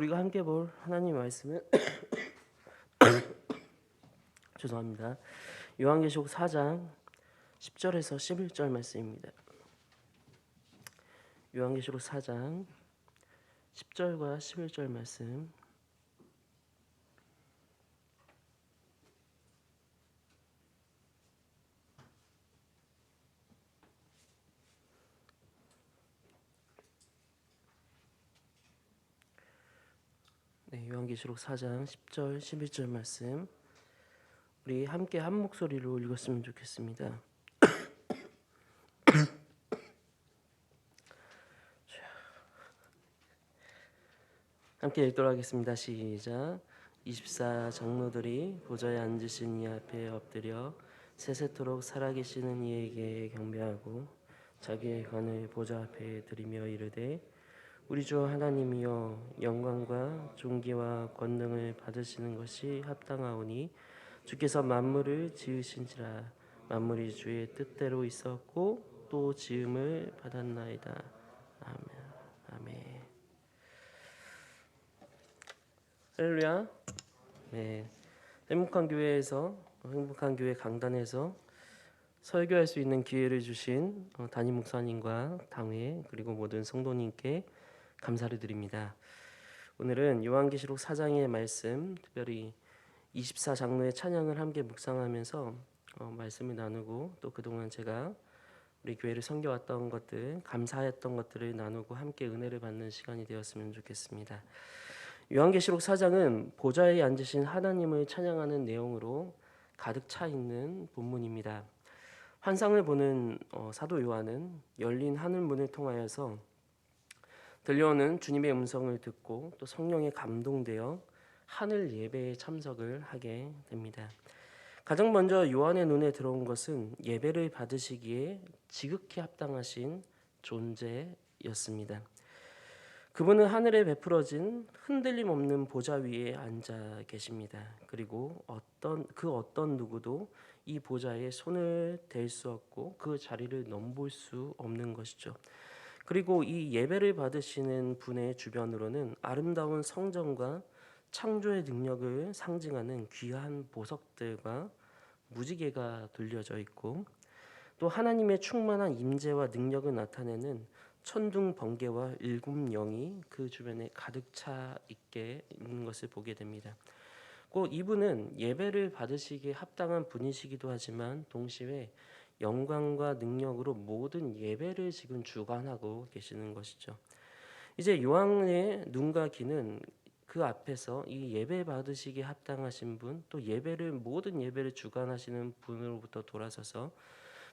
우리가 함께 볼 하나님 말씀은 죄송합니다. 요한계시록 4장 10절에서 11절 말씀입니다. 요한계시록 4장 10절과 11절 말씀. 네, 요한계시록 4장 10절 11절 말씀. 우리 함께 한 목소리로 읽었으면 좋겠습니다. 함께 읽도록 하겠습니다. 시작. 24 장로들이 보좌에 앉으신 이 앞에 엎드려 세세토록 살아계시는 이에게 경배하고 자기의 관을 보좌 앞에 드리며 이르되 우리 주 하나님이여 영광과 존귀와 권능을 받으시는 것이 합당하오니 주께서 만물을 지으신지라 만물이 주의 뜻대로 있었고 또 지음을 받았나이다. 아멘. 아멘. 할렐루야. 네, 행복한 교회 강단에서 설교할 수 있는 기회를 주신 담임 목사님과 당회 그리고 모든 성도님께 감사를 드립니다. 오늘은 요한계시록 4장의 말씀, 특별히 24 장로의 찬양을 함께 묵상하면서 말씀을 나누고 또 그동안 제가 우리 교회를 섬겨왔던 것들, 감사했던 것들을 나누고 함께 은혜를 받는 시간이 되었으면 좋겠습니다. 요한계시록 4장은 보좌에 앉으신 하나님을 찬양하는 내용으로 가득 차 있는 본문입니다. 환상을 보는 사도 요한은 열린 하늘 문을 통하여서 들려오는 주님의 음성을 듣고 또 성령에 감동되어 하늘 예배에 참석을 하게 됩니다. 가장 먼저 요한의 눈에 들어온 것은 예배를 받으시기에 지극히 합당하신 존재였습니다. 그분은 하늘에 베풀어진 흔들림 없는 보좌 위에 앉아 계십니다. 그리고 어떤 누구도 이 보좌에 손을 댈 수 없고 그 자리를 넘볼 수 없는 것이죠. 그리고 이 예배를 받으시는 분의 주변으로는 아름다운 성전과 창조의 능력을 상징하는 귀한 보석들과 무지개가 둘려져 있고 또 하나님의 충만한 임재와 능력을 나타내는 천둥 번개와 일곱 영이 그 주변에 가득 차 있게 있는 것을 보게 됩니다. 꼭 이분은 예배를 받으시기에 합당한 분이시기도 하지만 동시에 영광과 능력으로 모든 예배를 지금 주관하고 계시는 것이죠. 이제 요한의 눈과 귀는 그 앞에서 이 예배 받으시기에 합당하신 분, 또 모든 예배를 주관하시는 분으로부터 돌아서서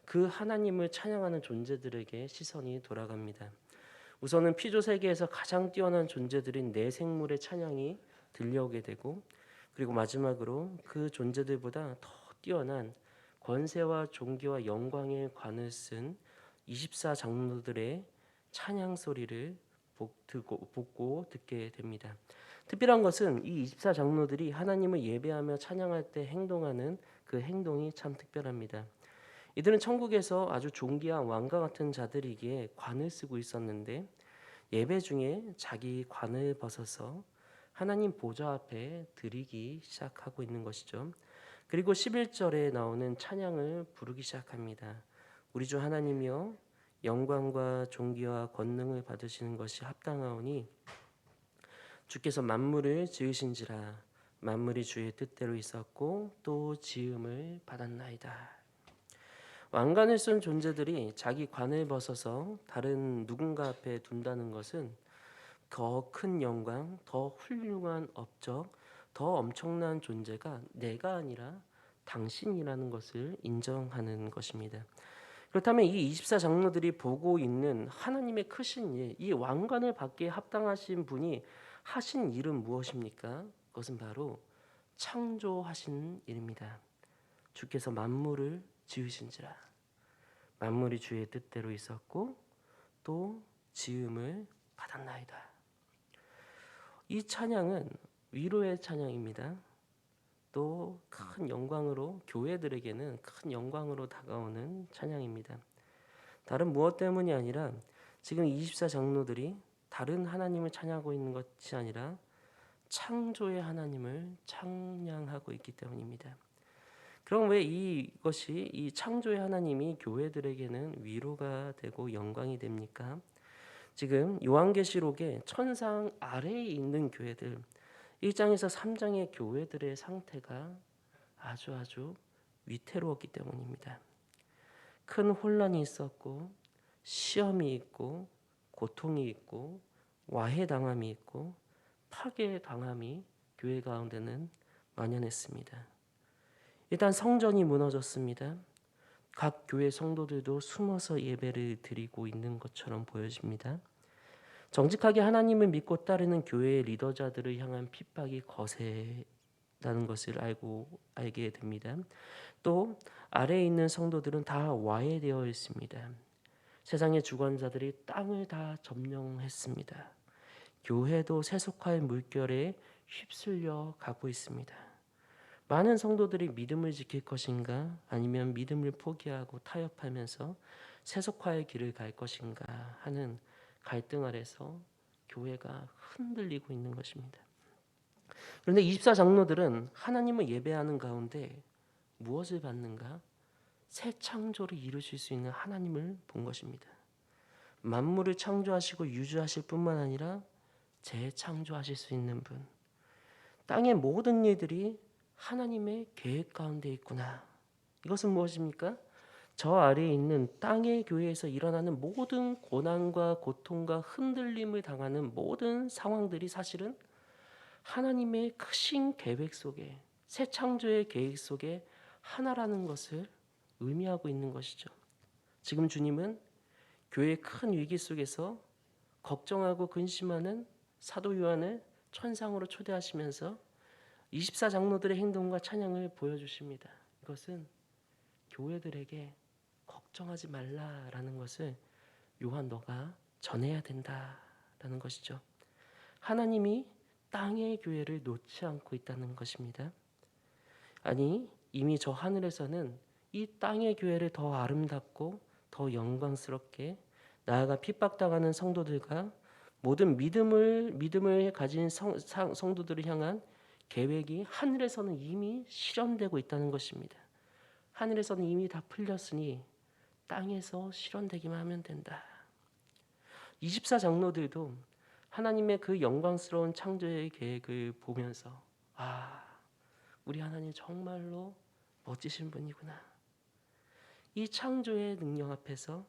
그 하나님을 찬양하는 존재들에게 시선이 돌아갑니다. 우선은 피조 세계에서 가장 뛰어난 존재들인 네 생물의 찬양이 들려오게 되고, 그리고 마지막으로 그 존재들보다 더 뛰어난 권세와 존귀와 영광의 관을 쓴 24 장로들의 찬양 소리를 보고 듣게 됩니다. 특별한 것은 이 24 장로들이 하나님을 예배하며 찬양할 때 행동하는 그 행동이 참 특별합니다. 이들은 천국에서 아주 존귀한 왕과 같은 자들이기에 관을 쓰고 있었는데 예배 중에 자기 관을 벗어서 하나님 보좌 앞에 드리기 시작하고 있는 것이죠. 그리고 11절에 나오는 찬양을 부르기 시작합니다. 우리 주 하나님이여 영광과 존귀와 권능을 받으시는 것이 합당하오니 주께서 만물을 지으신지라 만물이 주의 뜻대로 있었고 또 지음을 받았나이다. 왕관을 쓴 존재들이 자기 관을 벗어서 다른 누군가 앞에 둔다는 것은 더 큰 영광, 더 훌륭한 업적, 더 엄청난 존재가 내가 아니라 당신이라는 것을 인정하는 것입니다. 그렇다면 이 24 장로들이 보고 있는 하나님의 크신 일, 이 왕관을 받기에 합당하신 분이 하신 일은 무엇입니까? 그것은 바로 창조하신 일입니다. 주께서 만물을 지으신지라 만물이 주의 뜻대로 있었고 또 지음을 받았나이다. 이 찬양은 위로의 찬양입니다. 또 큰 영광으로 교회들에게는 큰 영광으로 다가오는 찬양입니다. 다른 무엇 때문이 아니라 지금 24 장로들이 다른 하나님을 찬양하고 있는 것이 아니라 창조의 하나님을 찬양하고 있기 때문입니다. 그럼 왜 이것이 이 창조의 하나님이 교회들에게는 위로가 되고 영광이 됩니까? 지금 요한계시록에 천상 아래에 있는 교회들 1장에서 3장의 교회들의 상태가 아주 위태로웠기 때문입니다. 큰 혼란이 있었고 시험이 있고 고통이 있고 와해당함이 있고 파괴당함이 교회 가운데는 만연했습니다. 일단 성전이 무너졌습니다. 각 교회 성도들도 숨어서 예배를 드리고 있는 것처럼 보여집니다. 정직하게 하나님을 믿고 따르는 교회의 리더자들을 향한 핍박이 거세다는 것을 알게 됩니다. 또 아래에 있는 성도들은 다 와해되어 있습니다. 세상의 주관자들이 땅을 다 점령했습니다. 교회도 세속화의 물결에 휩쓸려 가고 있습니다. 많은 성도들이 믿음을 지킬 것인가 아니면 믿음을 포기하고 타협하면서 세속화의 길을 갈 것인가 하는 갈등 아래서 교회가 흔들리고 있는 것입니다. 그런데 24장로들은 하나님을 예배하는 가운데 무엇을 받는가? 새 창조를 이루실 수 있는 하나님을 본 것입니다. 만물을 창조하시고 유지하실 뿐만 아니라 재창조하실 수 있는 분. 땅의 모든 일들이 하나님의 계획 가운데 있구나. 이것은 무엇입니까? 저 아래에 있는 땅의 교회에서 일어나는 모든 고난과 고통과 흔들림을 당하는 모든 상황들이 사실은 하나님의 크신 계획 속에 새 창조의 계획 속에 하나라는 것을 의미하고 있는 것이죠. 지금 주님은 교회의 큰 위기 속에서 걱정하고 근심하는 사도 요한을 천상으로 초대하시면서 24장로들의 행동과 찬양을 보여주십니다. 이것은 교회들에게 걱정하지 말라라는 것을 요한 너가 전해야 된다라는 것이죠. 하나님이 땅의 교회를 놓지 않고 있다는 것입니다. 아니 이미 저 하늘에서는 이 땅의 교회를 더 아름답고 더 영광스럽게 나아가 핍박당하는 성도들과 모든 믿음을 가진 성도들을 향한 계획이 하늘에서는 이미 실현되고 있다는 것입니다. 하늘에서는 이미 다 풀렸으니 땅에서 실현되기만 하면 된다. 24장로들도 하나님의 그 영광스러운 창조의 계획을 보면서 우리 하나님 정말로 멋지신 분이구나. 이 창조의 능력 앞에서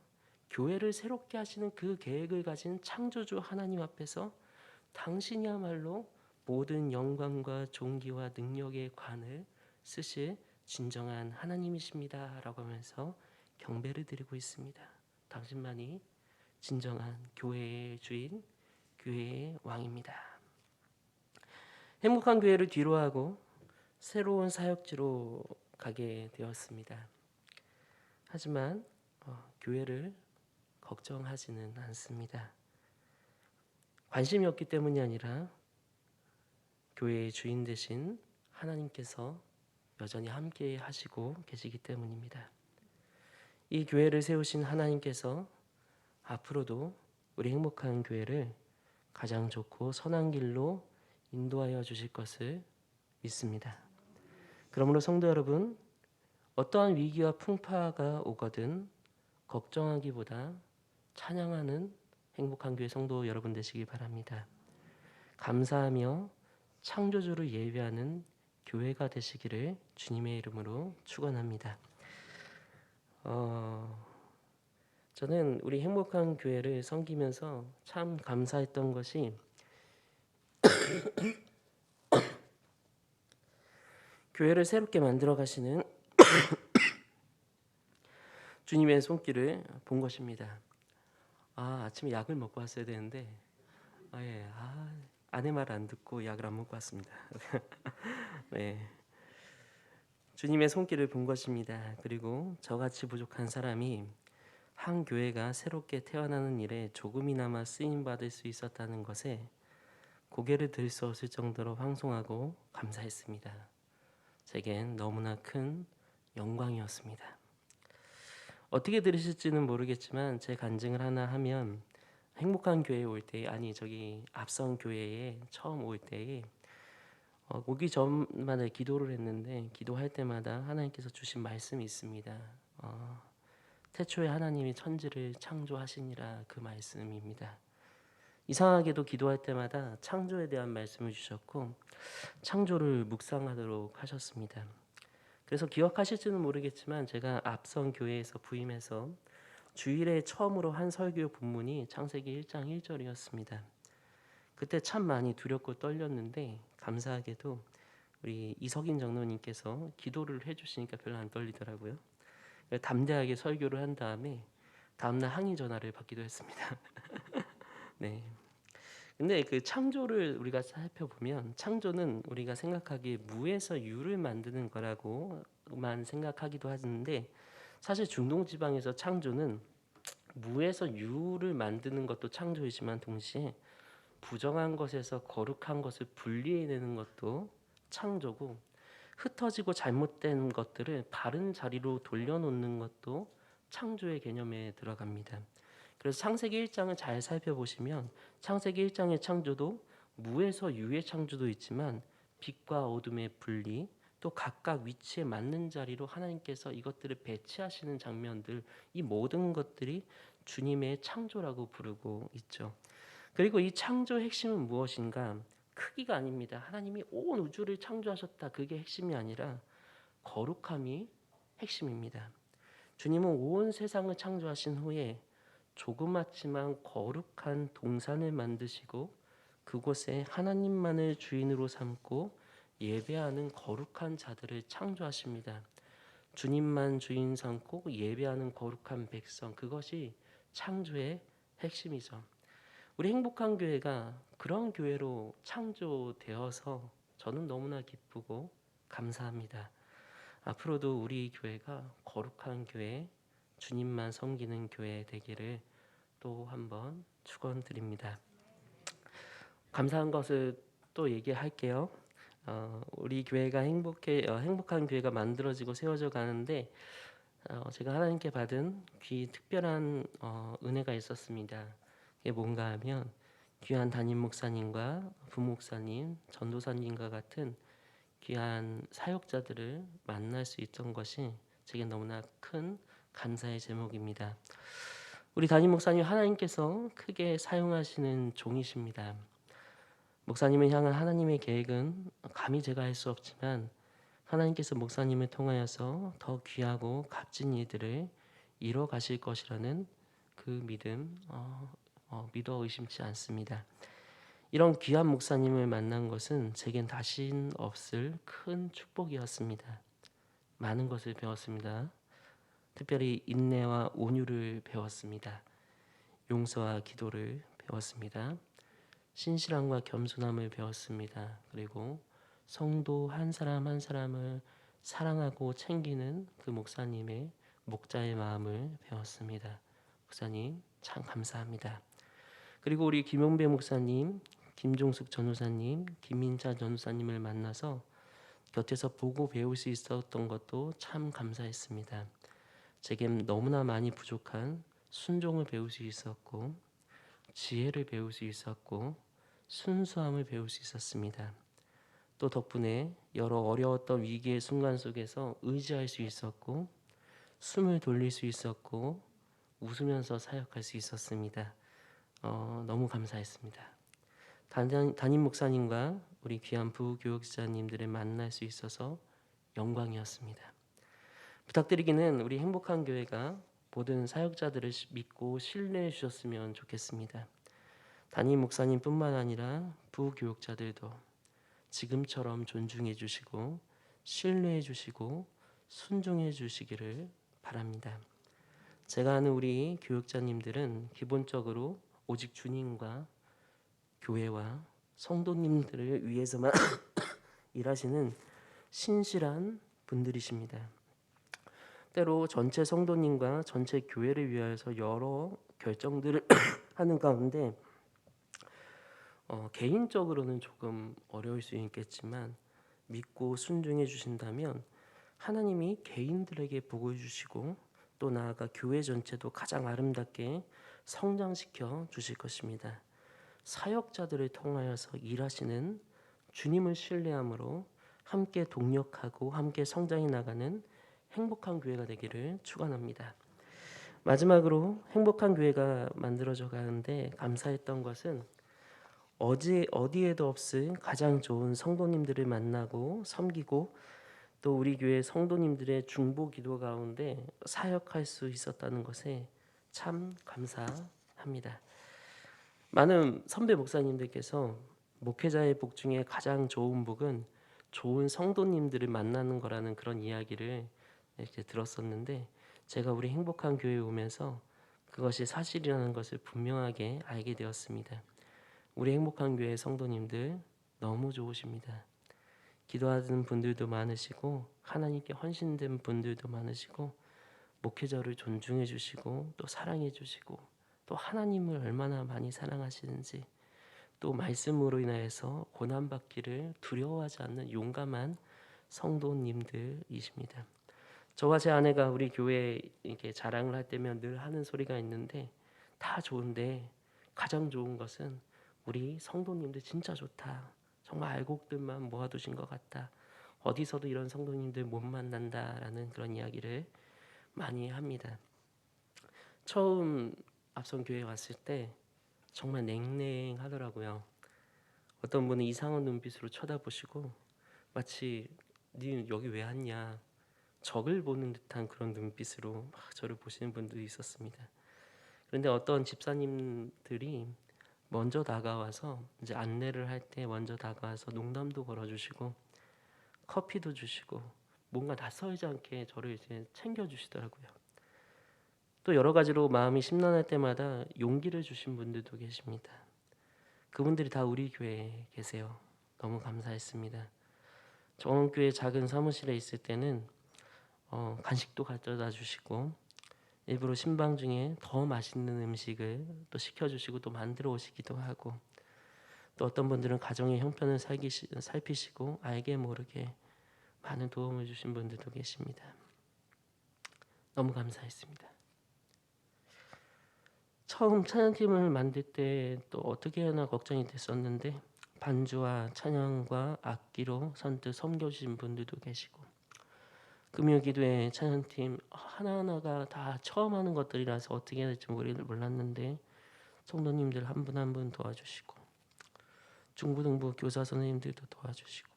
교회를 새롭게 하시는 그 계획을 가진 창조주 하나님 앞에서 당신이야말로 모든 영광과 존귀와 능력의 관을 쓰실 진정한 하나님이십니다 라고 하면서 경배를 드리고 있습니다. 당신만이 진정한 교회의 주인, 교회의 왕입니다. 행복한 교회를 뒤로하고 새로운 사역지로 가게 되었습니다. 하지만 교회를 걱정하지는 않습니다. 관심이 없기 때문이 아니라 교회의 주인 되신 하나님께서 여전히 함께 하시고 계시기 때문입니다. 이 교회를 세우신 하나님께서 앞으로도 우리 행복한 교회를 가장 좋고 선한 길로 인도하여 주실 것을 믿습니다. 그러므로 성도 여러분, 어떠한 위기와 풍파가 오거든 걱정하기보다 찬양하는 행복한 교회 성도 여러분 되시기 바랍니다. 감사하며 창조주를 예배하는 교회가 되시기를 주님의 이름으로 축원합니다. 저는 우리 행복한 교회를 섬기면서 참 감사했던 것이 교회를 새롭게 만들어 가시는 주님의 손길을 본 것입니다. 아침에 약을 먹고 왔어야 되는데 아내 말 안 듣고 약을 안 먹고 왔습니다. 네. 주님의 손길을 본 것입니다. 그리고 저같이 부족한 사람이 한 교회가 새롭게 태어나는 일에 조금이나마 쓰임 받을 수 있었다는 것에 고개를 들 수 없을 정도로 황송하고 감사했습니다. 제겐 너무나 큰 영광이었습니다. 어떻게 들으실지는 모르겠지만 제 간증을 하나 하면 행복한 교회에 올 때, 앞선 교회에 처음 올 때에 오기 전마다 기도를 했는데 기도할 때마다 하나님께서 주신 말씀이 있습니다. 태초에 하나님이 천지를 창조하시니라, 그 말씀입니다. 이상하게도 기도할 때마다 창조에 대한 말씀을 주셨고 창조를 묵상하도록 하셨습니다. 그래서 기억하실지는 모르겠지만 제가 앞선 교회에서 부임해서 주일에 처음으로 한 설교 본문이 창세기 1장 1절이었습니다. 그때 참 많이 두렵고 떨렸는데 감사하게도 우리 이석인 장로님께서 기도를 해주시니까 별로 안 떨리더라고요. 담대하게 설교를 한 다음에 다음날 항의 전화를 받기도 했습니다. 네. 근데 그 창조를 우리가 살펴보면 창조는 우리가 생각하기에 무에서 유를 만드는 거라고만 생각하기도 하는데 사실 중동지방에서 창조는 무에서 유를 만드는 것도 창조이지만 동시에 부정한 것에서 거룩한 것을 분리해내는 것도 창조고 흩어지고 잘못된 것들을 바른 자리로 돌려놓는 것도 창조의 개념에 들어갑니다. 그래서 창세기 1장을 잘 살펴보시면 창세기 1장의 창조도 무에서 유의 창조도 있지만 빛과 어둠의 분리, 또 각각 위치에 맞는 자리로 하나님께서 이것들을 배치하시는 장면들, 이 모든 것들이 주님의 창조라고 부르고 있죠. 그리고 이 창조의 핵심은 무엇인가? 크기가 아닙니다. 하나님이 온 우주를 창조하셨다, 그게 핵심이 아니라 거룩함이 핵심입니다. 주님은 온 세상을 창조하신 후에 조그맣지만 거룩한 동산을 만드시고 그곳에 하나님만을 주인으로 삼고 예배하는 거룩한 자들을 창조하십니다. 주님만 주인 삼고 예배하는 거룩한 백성, 그것이 창조의 핵심이죠. 우리 행복한 교회가 그런 교회로 창조되어서 저는 너무나 기쁘고 감사합니다. 앞으로도 우리 교회가 거룩한 교회, 주님만 섬기는 교회 되기를 또 한번 축원드립니다. 감사한 것을 또 얘기할게요. 우리 교회가 행복한 교회가 만들어지고 세워져 가는데 제가 하나님께 받은 특별한 은혜가 있었습니다. 이게 뭔가 하면 귀한 담임 목사님과 부목사님, 전도사님과 같은 귀한 사역자들을 만날 수 있던 것이 제게 너무나 큰 감사의 제목입니다. 우리 담임 목사님, 하나님께서 크게 사용하시는 종이십니다. 목사님을 향한 하나님의 계획은 감히 제가 할 수 없지만 하나님께서 목사님을 통하여서 더 귀하고 값진 일들을 이뤄 가실 것이라는 그 믿음 믿어 의심치 않습니다. 이런 귀한 목사님을 만난 것은 제겐 다신 없을 큰 축복이었습니다. 많은 것을 배웠습니다. 특별히 인내와 온유를 배웠습니다. 용서와 기도를 배웠습니다. 신실함과 겸손함을 배웠습니다. 그리고 성도 한 사람 한 사람을 사랑하고 챙기는 그 목사님의 목자의 마음을 배웠습니다. 목사님 참 감사합니다. 그리고 우리 김용배 목사님, 김종숙 전우사님, 김민자 전우사님을 만나서 곁에서 보고 배울 수 있었던 것도 참 감사했습니다. 제겐 너무나 많이 부족한 순종을 배울 수 있었고 지혜를 배울 수 있었고 순수함을 배울 수 있었습니다. 또 덕분에 여러 어려웠던 위기의 순간 속에서 의지할 수 있었고 숨을 돌릴 수 있었고 웃으면서 사역할 수 있었습니다. 너무 감사했습니다. 담임 목사님과 우리 귀한 부교육자님들을 만날 수 있어서 영광이었습니다. 부탁드리기는 우리 행복한 교회가 모든 사역자들을 믿고 신뢰해 주셨으면 좋겠습니다. 담임 목사님뿐만 아니라 부교육자들도 지금처럼 존중해 주시고 신뢰해 주시고 순종해 주시기를 바랍니다. 제가 아는 우리 교육자님들은 기본적으로 오직 주님과 교회와 성도님들을 위해서만 일하시는 신실한 분들이십니다. 때로 전체 성도님과 전체 교회를 위하여서 여러 결정들을 하는 가운데 개인적으로는 조금 어려울 수 있겠지만 믿고 순종해 주신다면 하나님이 개인들에게 복을 주시고 또 나아가 교회 전체도 가장 아름답게 성장시켜 주실 것입니다. 사역자들을 통하여서 일하시는 주님을 신뢰함으로 함께 동력하고 함께 성장해 나가는 행복한 교회가 되기를 축원합니다. 마지막으로 행복한 교회가 만들어져 가는데 감사했던 것은 어디에도 없을 가장 좋은 성도님들을 만나고 섬기고 또 우리 교회 성도님들의 중보 기도 가운데 사역할 수 있었다는 것에 참 감사합니다. 많은 선배 목사님들께서 목회자의 복 중에 가장 좋은 복은 좋은 성도님들을 만나는 거라는 그런 이야기를 이렇게 들었었는데 제가 우리 행복한 교회에 오면서 그것이 사실이라는 것을 분명하게 알게 되었습니다. 우리 행복한 교회 성도님들 너무 좋으십니다. 기도하는 분들도 많으시고 하나님께 헌신된 분들도 많으시고 목회자를 존중해 주시고 또 사랑해 주시고 또 하나님을 얼마나 많이 사랑하시는지 또 말씀으로 인하여서 고난받기를 두려워하지 않는 용감한 성도님들이십니다. 저와 제 아내가 우리 교회에 이렇게 자랑을 할 때면 늘 하는 소리가 있는데 다 좋은데 가장 좋은 것은 우리 성도님들 진짜 좋다. 정말 알곡들만 모아두신 것 같다. 어디서도 이런 성도님들 못 만난다라는 그런 이야기를 많이 합니다. 처음 앞선 교회에 왔을 때 정말 냉랭하더라고요. 어떤 분은 이상한 눈빛으로 쳐다보시고 마치 니 여기 왜 왔냐 적을 보는 듯한 그런 눈빛으로 막 저를 보시는 분들이 있었습니다. 그런데 어떤 집사님들이 먼저 다가와서 이제 안내를 할 때 먼저 다가와서 농담도 걸어주시고 커피도 주시고 뭔가 낯설지 않게 저를 이제 챙겨주시더라고요. 또 여러 가지로 마음이 심란할 때마다 용기를 주신 분들도 계십니다. 그분들이 다 우리 교회에 계세요. 너무 감사했습니다. 정원교회 작은 사무실에 있을 때는 간식도 가져다 주시고 일부러 신방 중에 더 맛있는 음식을 또 시켜주시고 또 만들어 오시기도 하고 또 어떤 분들은 가정의 형편을 살피시고 알게 모르게 많은 도움을 주신 분들도 계십니다. 너무 감사했습니다. 처음 찬양팀을 만들 때 또 어떻게 하나 걱정이 됐었는데 반주와 찬양과 악기로 선뜻 섬겨주신 분들도 계시고 금요기도회 찬양팀 하나하나가 다 처음 하는 것들이라서 어떻게 해야 될지 몰랐는데 성도님들 한 분 한 분 도와주시고 중고등부 교사 선생님들도 도와주시고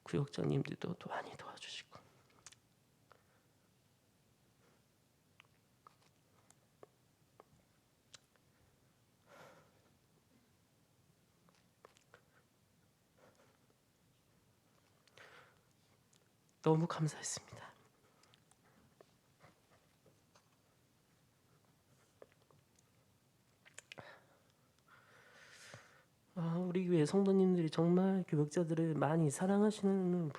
구역장님들도 또 많이 도와주시고 너무 감사했습니다. 우리 교회 성도님들이 정말 교역자들을 많이 사랑하시는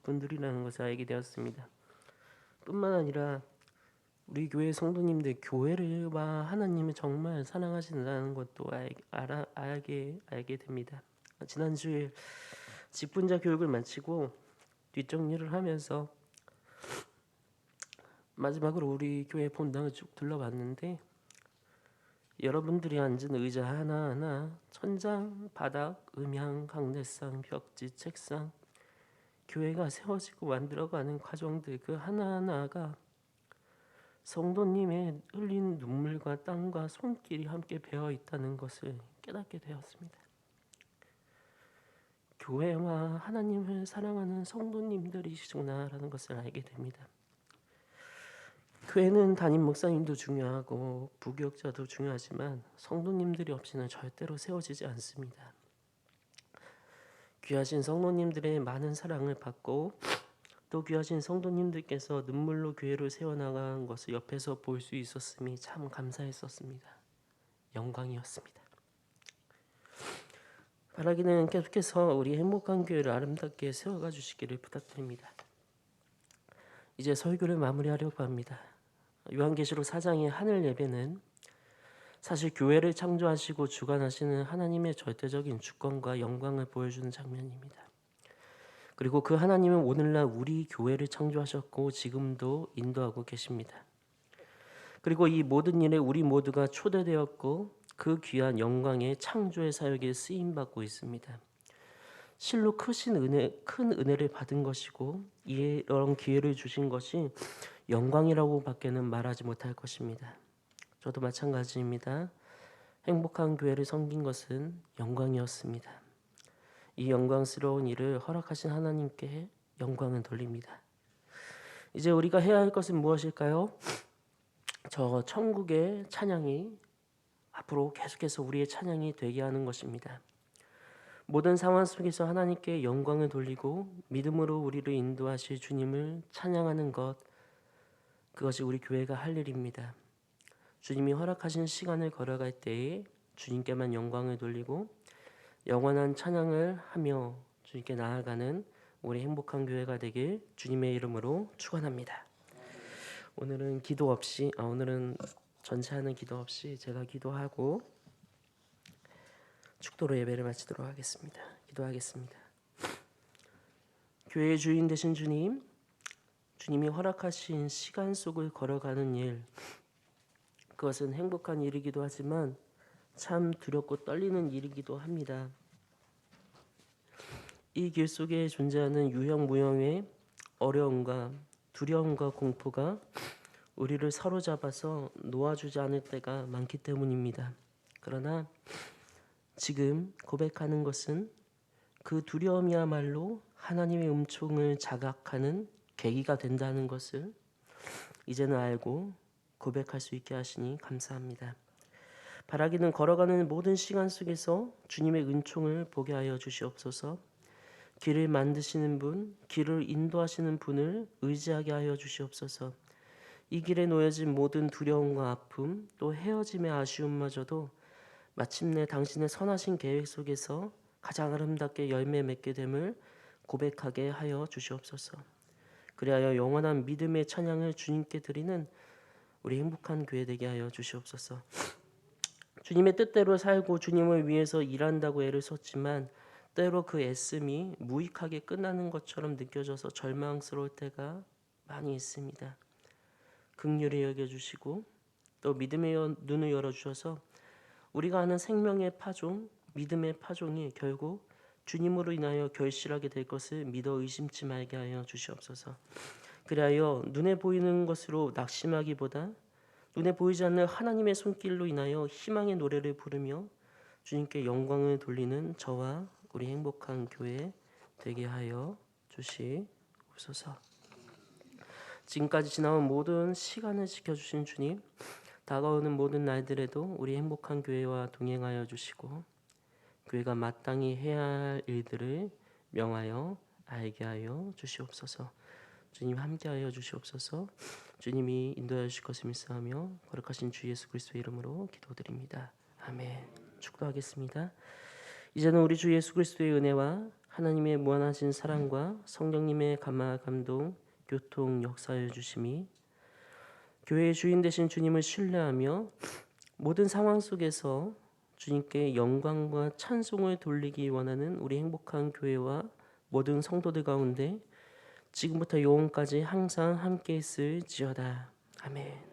분들이라는 것을 알게 되었습니다. 뿐만 아니라 우리 교회 성도님들 교회를와 하나님을 정말 사랑하신다는 것도 알게 됩니다. 지난주에 직분자 교육을 마치고 뒷정리를 하면서 마지막으로 우리 교회 본당을 쭉 둘러봤는데 여러분들이 앉은 의자 하나하나 천장, 바닥, 음향, 강례상, 벽지, 책상 교회가 세워지고 만들어가는 과정들 그 하나하나가 성도님의 흘린 눈물과 땀과 손길이 함께 배어 있다는 것을 깨닫게 되었습니다. 교회와 하나님을 사랑하는 성도님들이시구나라는 것을 알게 됩니다. 교회는 담임 목사님도 중요하고 부교역자도 중요하지만 성도님들이 없이는 절대로 세워지지 않습니다. 귀하신 성도님들의 많은 사랑을 받고 또 귀하신 성도님들께서 눈물로 교회를 세워나간 것을 옆에서 볼 수 있었음이 참 감사했었습니다. 영광이었습니다. 바라기는 계속해서 우리 행복한 교회를 아름답게 세워가 주시기를 부탁드립니다. 이제 설교를 마무리하려고 합니다. 요한계시록 4장의 하늘 예배는 사실 교회를 창조하시고 주관하시는 하나님의 절대적인 주권과 영광을 보여주는 장면입니다. 그리고 그 하나님은 오늘날 우리 교회를 창조하셨고 지금도 인도하고 계십니다. 그리고 이 모든 일에 우리 모두가 초대되었고 그 귀한 영광의 창조의 사역에 쓰임 받고 있습니다. 실로 큰 은혜를 받은 것이고 이런 기회를 주신 것이 영광이라고 밖에는 말하지 못할 것입니다. 저도 마찬가지입니다. 행복한 교회를 섬긴 것은 영광이었습니다. 이 영광스러운 일을 허락하신 하나님께 영광을 돌립니다. 이제 우리가 해야 할 것은 무엇일까요? 저 천국의 찬양이 앞으로 계속해서 우리의 찬양이 되게 하는 것입니다. 모든 상황 속에서 하나님께 영광을 돌리고 믿음으로 우리를 인도하실 주님을 찬양하는 것, 그것이 우리 교회가 할 일입니다. 주님이 허락하신 시간을 걸어갈 때에 주님께만 영광을 돌리고 영원한 찬양을 하며 주님께 나아가는 우리 행복한 교회가 되길 주님의 이름으로 축원합니다. 오늘은 오늘은 전체하는 기도 없이 제가 기도하고 축도로 예배를 마치도록 하겠습니다. 기도하겠습니다. 교회의 주인 되신 주님, 주님이 허락하신 시간 속을 걸어가는 일, 그것은 행복한 일이기도 하지만 참 두렵고 떨리는 일이기도 합니다. 이 길 속에 존재하는 유형무형의 어려움과 두려움과 공포가 우리를 사로잡아서 놓아주지 않을 때가 많기 때문입니다. 그러나 지금 고백하는 것은 그 두려움이야말로 하나님의 음총을 자각하는 계기가 된다는 것을 이제는 알고 고백할 수 있게 하시니 감사합니다. 바라기는 걸어가는 모든 시간 속에서 주님의 은총을 보게 하여 주시옵소서. 길을 만드시는 분, 길을 인도하시는 분을 의지하게 하여 주시옵소서. 이 길에 놓여진 모든 두려움과 아픔, 또 헤어짐의 아쉬움마저도 마침내 당신의 선하신 계획 속에서 가장 아름답게 열매 맺게 됨을 고백하게 하여 주시옵소서. 그리하여 영원한 믿음의 찬양을 주님께 드리는 우리 행복한 교회 되게 하여 주시옵소서. 주님의 뜻대로 살고 주님을 위해서 일한다고 애를 썼지만 때로 그 애씀이 무익하게 끝나는 것처럼 느껴져서 절망스러울 때가 많이 있습니다. 긍휼히 여겨주시고 또 믿음의 눈을 열어주셔서 우리가 아는 생명의 파종, 믿음의 파종이 결국 주님으로 인하여 결실하게 될 것을 믿어 의심치 말게 하여 주시옵소서. 그리하여 눈에 보이는 것으로 낙심하기보다 눈에 보이지 않는 하나님의 손길로 인하여 희망의 노래를 부르며 주님께 영광을 돌리는 저와 우리 행복한 교회 되게 하여 주시옵소서. 지금까지 지나온 모든 시간을 지켜주신 주님, 다가오는 모든 날들에도 우리 행복한 교회와 동행하여 주시고 교회가 마땅히 해야 할 일들을 명하여 알게 하여 주시옵소서. 주님 함께하여 주시옵소서. 주님이 인도하여 주실 것을 믿사하며 거룩하신 주 예수 그리스도의 이름으로 기도드립니다. 아멘. 축도하겠습니다. 이제는 우리 주 예수 그리스도의 은혜와 하나님의 무한하신 사랑과 성령님의 감화 감동 교통 역사해 주심이 교회의 주인 되신 주님을 신뢰하며 모든 상황 속에서 주님께 영광과 찬송을 돌리기 원하는 우리 행복한 교회와 모든 성도들 가운데 지금부터 영원까지 항상 함께 있을지어다. 아멘.